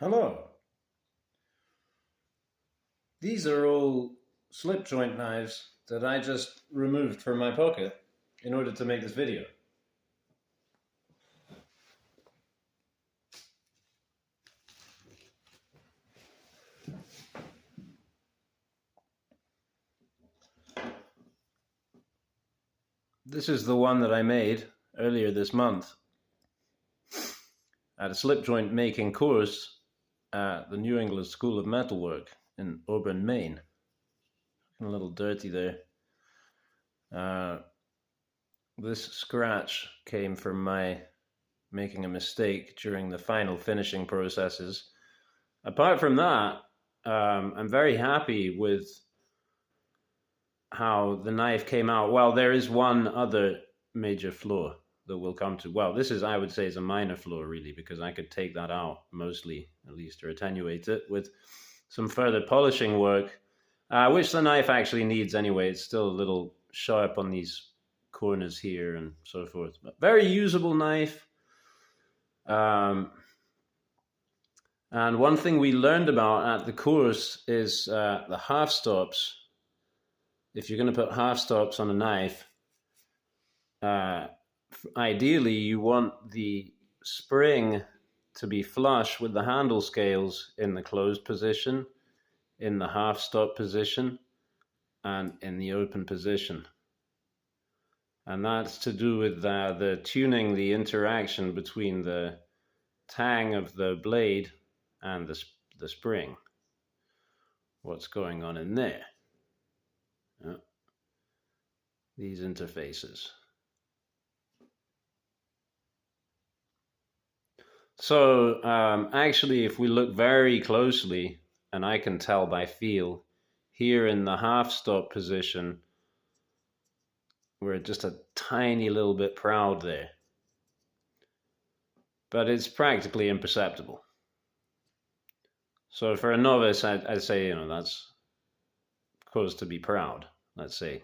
Hello. These are all slip joint knives that I just removed from my pocket in order to make this video. This is the one that I made earlier this month at a slip joint making course at the New England School of Metalwork in Auburn, Maine. A little dirty there. This scratch came from my making a mistake during the final finishing processes. Apart from that, I'm very happy with how the knife came out. Well, there is one other major flaw that we'll come to. Well, this is, I would say, is a minor flaw, really, because I could take that out mostly, at least, or attenuate it with some further polishing work, which the knife actually needs anyway. It's still a little sharp on these corners here and so forth. But very usable knife. And one thing we learned about at the course is the half stops. If you're going to put half stops on a knife, ideally you want the spring to be flush with the handle scales in the closed position, in the half stop position, and in the open position. And that's to do with the tuning, the interaction between the tang of the blade and the spring. What's going on in there? These interfaces. So actually, if we look very closely, and I can tell by feel, here in the half stop position, we're just a tiny little bit proud there. But it's practically imperceptible. So for a novice, I'd say, that's cause to be proud, let's say.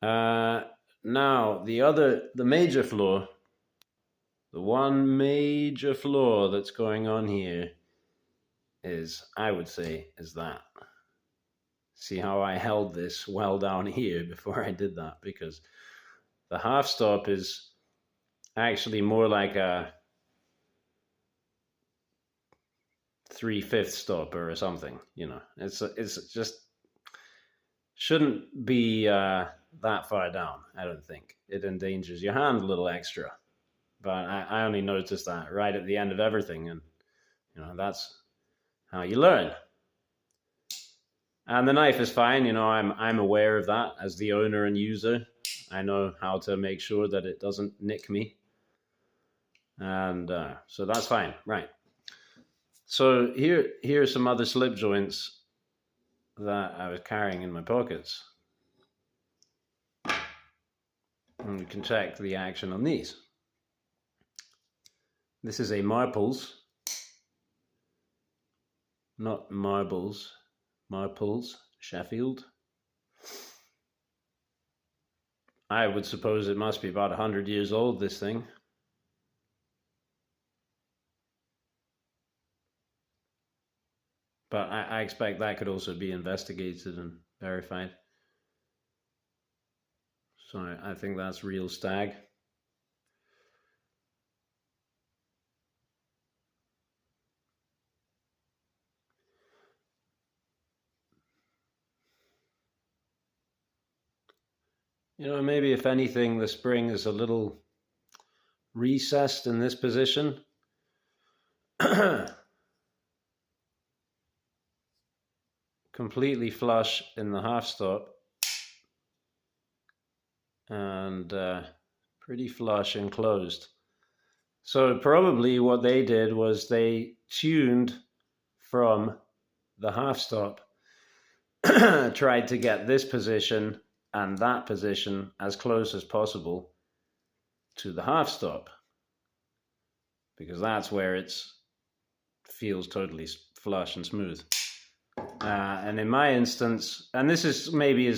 Now, the major flaw, the one major flaw that's going on here is, I would say, is that. See how I held this well down here before I did that, because the half stop is actually more like a 3/5 stopper or something, it's just shouldn't be that far down. I don't think it endangers your hand a little extra, but I only noticed that right at the end of everything, and that's how you learn. And the knife is fine, I'm aware of that as the owner and user. I know how to make sure that it doesn't nick me, and so that's fine, right? So here are some other slip joints that I was carrying in my pockets. And we can check the action on these. This is a Marples, not marbles, Marples, Sheffield. I would suppose it must be about 100 years old, this thing. But I expect that could also be investigated and verified. So I think that's real stag. Maybe if anything, the spring is a little recessed in this position. Completely flush in the half stop, and pretty flush and closed. So probably what they did was they tuned from the half stop, tried to get this position and that position as close as possible to the half stop, because that's where it feels totally flush and smooth. And in my instance, and this is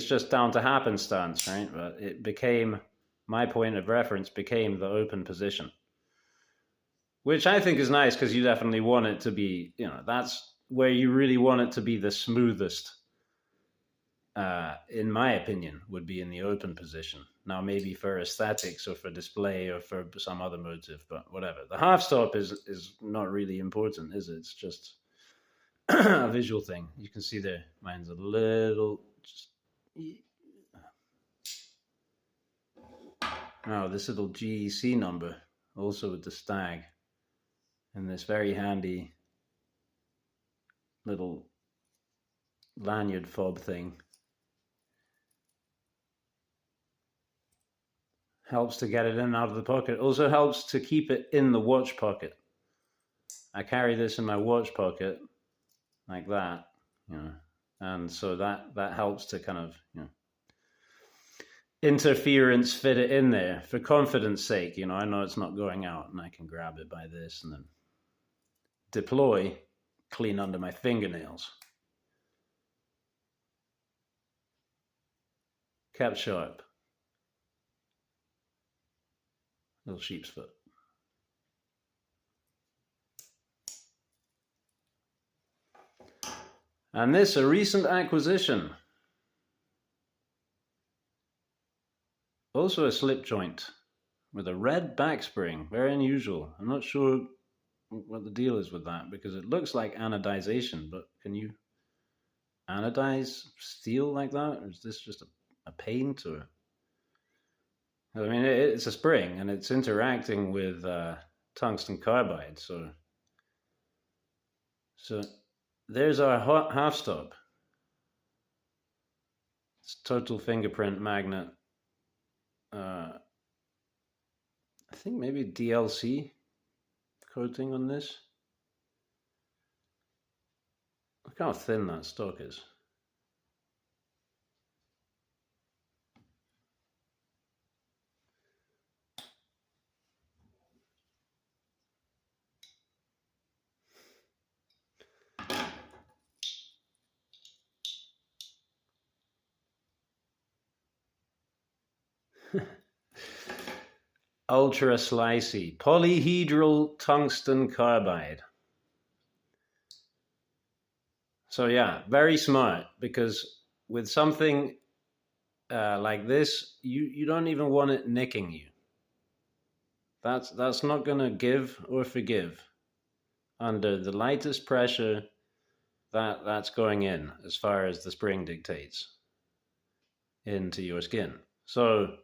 just down to happenstance, right? But it became, my point of reference became the open position, which I think is nice because you definitely want it to be, that's where you really want it to be the smoothest. In my opinion, would be in the open position. Now, maybe for aesthetics or for display or for some other motive, but whatever. The half stop is not really important, is it? It's just a visual thing. You can see there, mine's a little. Oh, this little GEC number, also with the stag, and this very handy little lanyard fob thing. Helps to get it in and out of the pocket. Also helps to keep it in the watch pocket. I carry this in my watch pocket like that, and so that helps to kind of, interference fit it in there for confidence sake. I know it's not going out, and I can grab it by this and then deploy clean under my fingernails. Kept sharp. Little sheep's foot. And this, a recent acquisition. Also a slip joint with a red back spring. Very unusual. I'm not sure what the deal is with that, because it looks like anodization, but can you anodize steel like that? Or is this just a paint? Or I mean, it's a spring and it's interacting with tungsten carbide. So there's our half stop. It's total fingerprint magnet. I think maybe DLC coating on this. Look how thin that stock is. Ultra slicey polyhedral tungsten carbide. So yeah, very smart, because with something like this, you don't even want it nicking you. That's not going to give or forgive under the lightest pressure. That's going in as far as the spring dictates into your skin. So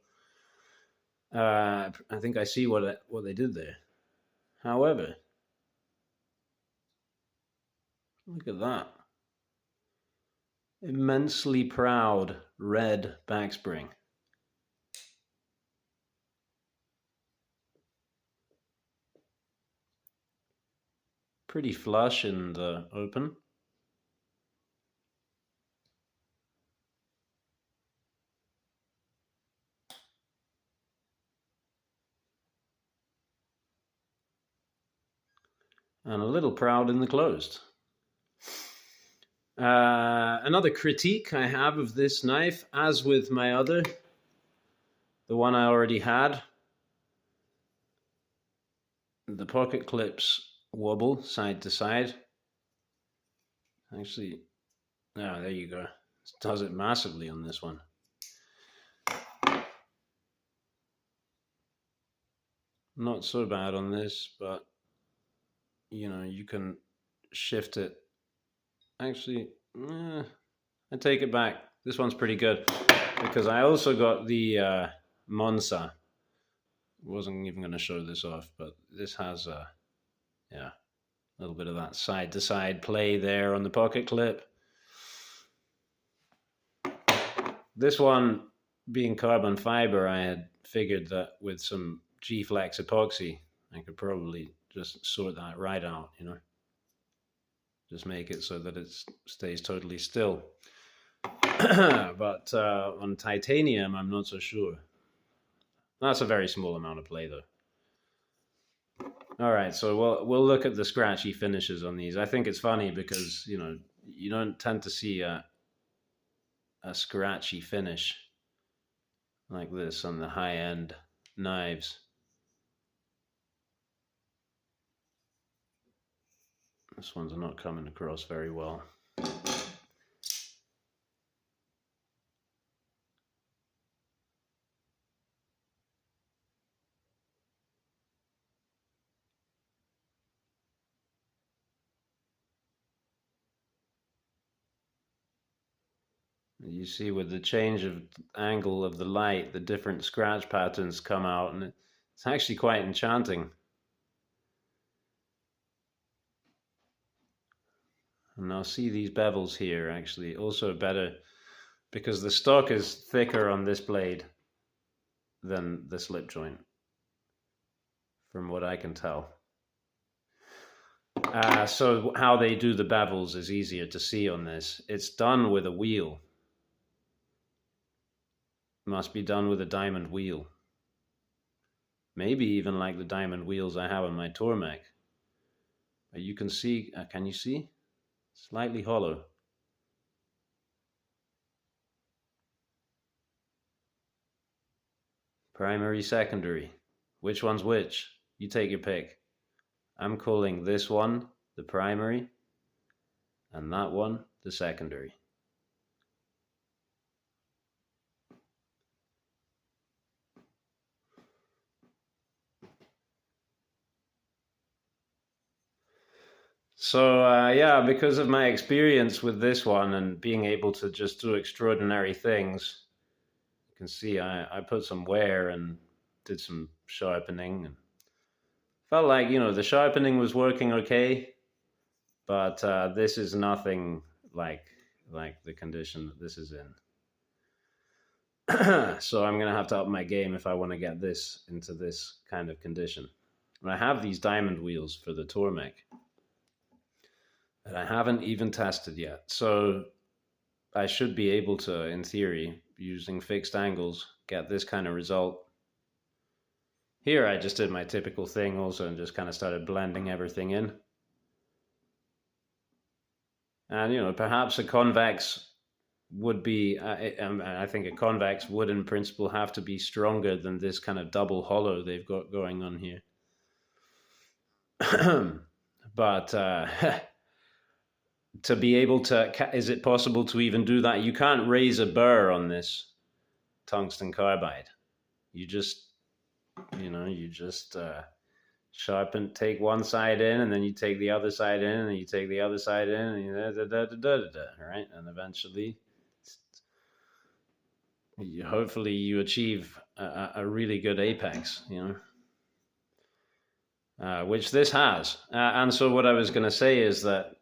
I think I see what they did there. However, look at that. Immensely proud red backspring. Pretty flush in the open. And a little proud in the closed. Another critique I have of this knife, as with my other, the one I already had, the pocket clips wobble side to side. Actually, there you go. It does it massively on this one. Not so bad on this, but you can shift it. Actually, I take it back. This one's pretty good, because I also got the Monza. Wasn't even going to show this off, but this has a little bit of that side to side play there on the pocket clip. This one being carbon fiber, I had figured that with some G-Flex epoxy, I could probably just sort that right out, just make it so that it stays totally still. But on titanium, I'm not so sure. That's a very small amount of play, though. All right, so we'll look at the scratchy finishes on these. I think it's funny because you don't tend to see a scratchy finish like this on the high-end knives. This one's not coming across very well. You see with the change of angle of the light, the different scratch patterns come out, and it's actually quite enchanting. And I'll see these bevels here actually also better because the stock is thicker on this blade than the slip joint, from what I can tell. So how they do the bevels is easier to see on this. It's done with a wheel. Must be done with a diamond wheel. Maybe even like the diamond wheels I have on my Tormek. But you can see, can you see? Slightly hollow. Primary, secondary. Which one's which? You take your pick. I'm calling this one the primary and that one the secondary. So yeah, because of my experience with this one and being able to just do extraordinary things, you can see I put some wear and did some sharpening and felt like, you know, the sharpening was working okay, but this is nothing like the condition that this is in. So I'm going to have to up my game if I want to get this into this kind of condition. And I have these diamond wheels for the Tormek that I haven't even tested yet. So I should be able to, in theory, using fixed angles, get this kind of result. Here I just did my typical thing also and just kind of started blending everything in. And, you know, perhaps a convex would be, I think a convex would in principle have to be stronger than this kind of double hollow they've got going on here. But to be able to, is it possible to even do that? You can't raise a burr on this tungsten carbide. You just, you know, you just sharpen, take one side in, and then you take the other side in, and you take the other side in, and you right? And eventually, hopefully you achieve a really good apex, you know, which this has. And so what I was going to say is that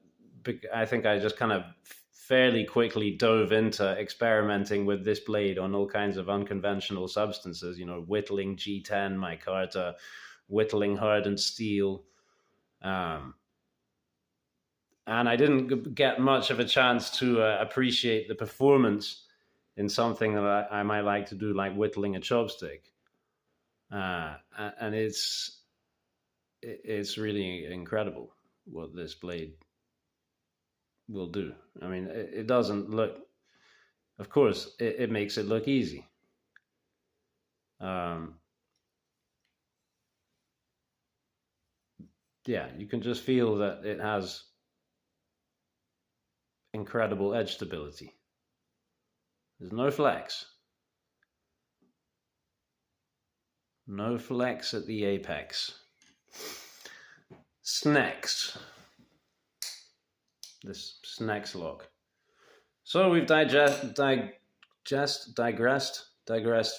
I think I just kind of fairly quickly dove into experimenting with this blade on all kinds of unconventional substances, you know, whittling G10 micarta, whittling hardened steel. And I didn't get much of a chance to appreciate the performance in something that I might like to do, like whittling a chopstick. And it's really incredible what this blade will do. I mean, it doesn't look, of course, it makes it look easy. Yeah, you can just feel that it has incredible edge stability. There's no flex. No flex at the apex. Snex. This Snex lock. So we've digressed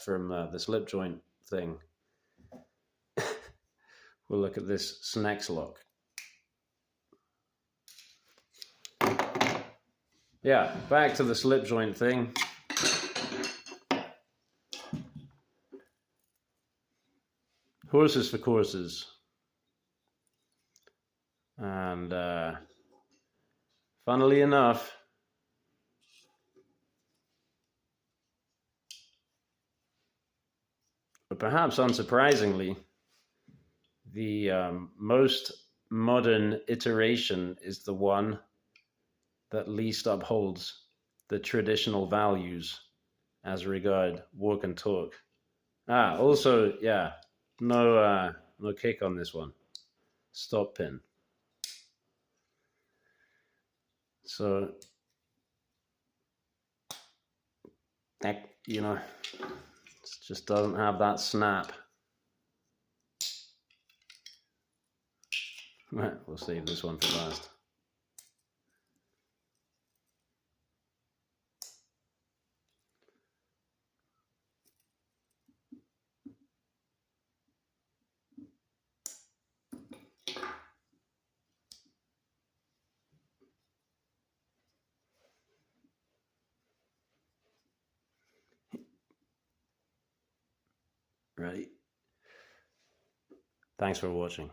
from the slip joint thing. We'll look at this Snex lock. Yeah, back to the slip joint thing. Horses for courses. And funnily enough, but perhaps unsurprisingly, the most modern iteration is the one that least upholds the traditional values as regard work and torque. Also, yeah, no kick on this one. Stop pin. So that, you know, it just doesn't have that snap. We'll save this one for last. Ready? Thanks for watching.